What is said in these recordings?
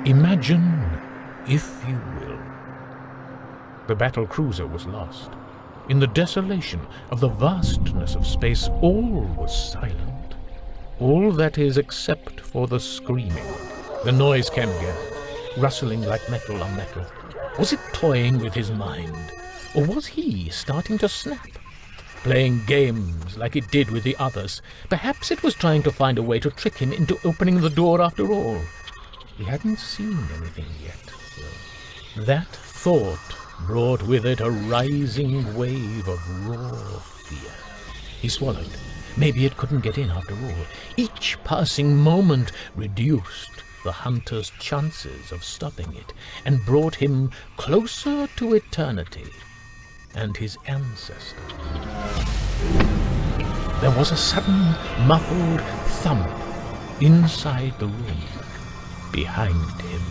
Imagine, if you will. The battle cruiser was lost. In the desolation of the vastness of space, all was silent. All that is except for the screaming. The noise came again, rustling like metal on metal. Was it toying with his mind? Or was he starting to snap? Playing games like it did with the others. Perhaps it was trying to find a way to trick him into opening the door after all. He hadn't seen anything yet, though. That thought brought with it a rising wave of raw fear. He swallowed. Maybe it couldn't get in after all. Each passing moment reduced the hunter's chances of stopping it and brought him closer to eternity and his ancestors. There was a sudden muffled thump inside the room. Behind him.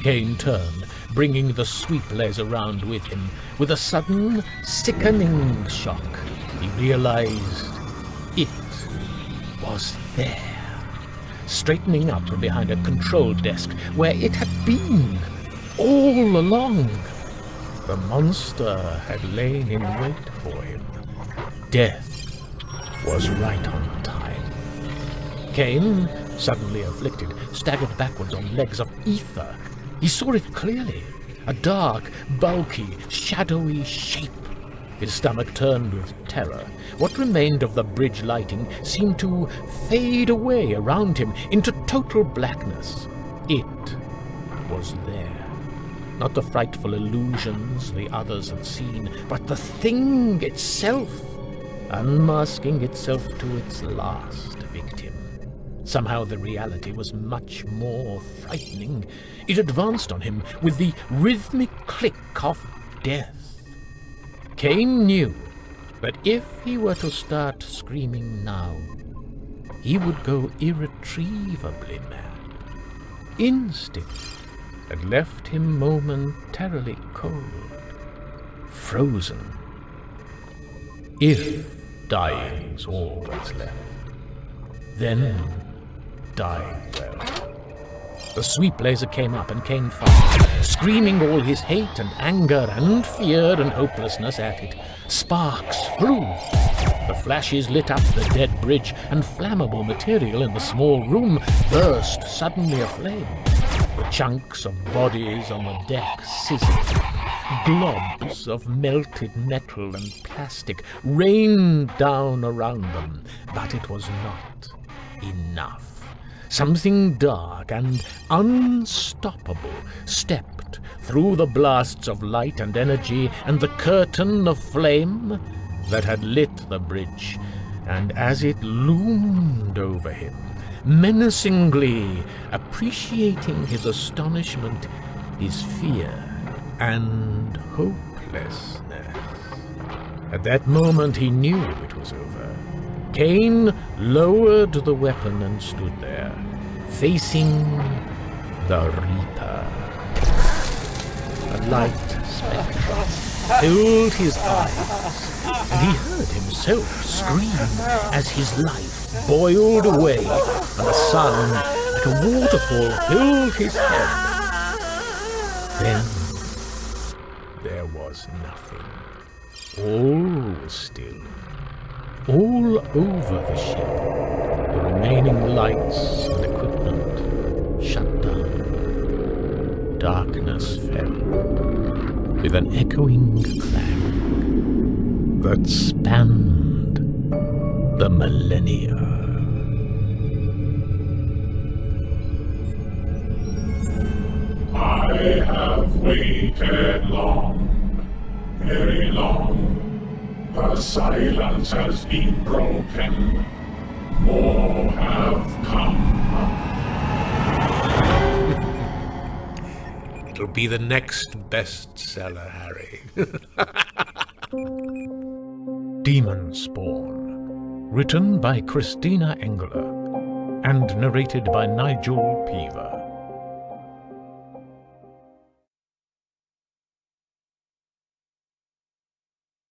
Cain turned, bringing the sweep-lays around with him. With a sudden, sickening shock, he realized it was there, straightening up from behind a control desk where it had been all along. The monster had lain in wait for him. Death was right on time. Cain, suddenly afflicted, staggered backwards on legs of ether. He saw it clearly, a dark, bulky, shadowy shape. His stomach turned with terror. What remained of the bridge lighting seemed to fade away around him into total blackness. It was there. Not the frightful illusions the others had seen, but the thing itself, unmasking itself to its last victim. Somehow the reality was much more frightening. It advanced on him with the rhythmic click of death. Cain knew that if he were to start screaming now, he would go irretrievably mad. Instinct had left him momentarily cold, frozen. If dying's all that's left, then die well. The sweep laser came up and Cain fired, screaming all his hate and anger and fear and hopelessness at it. Sparks flew. The flashes lit up the dead bridge, and flammable material in the small room burst suddenly aflame. The chunks of bodies on the deck sizzled. Globs of melted metal and plastic rained down around them, but it was not enough. Something dark and unstoppable stepped through the blasts of light and energy and the curtain of flame that had lit the bridge, and as it loomed over him, menacingly appreciating his astonishment, his fear, and hopelessness. At that moment he knew it was over. Cain lowered the weapon and stood there, facing the Reaper. A light spectrum filled his eyes, and he heard himself scream as his life boiled away, and the sun, like a waterfall, filled his head. Then there was nothing. All was still. All over the ship, the remaining lights and equipment shut down. Darkness fell, with an echoing clang that spanned the millennia. I have waited long, very long. The silence has been broken. More have come. It'll be the next bestseller, Harry. Demonspawn, written by Christina Engeler and narrated by Nigel Peever.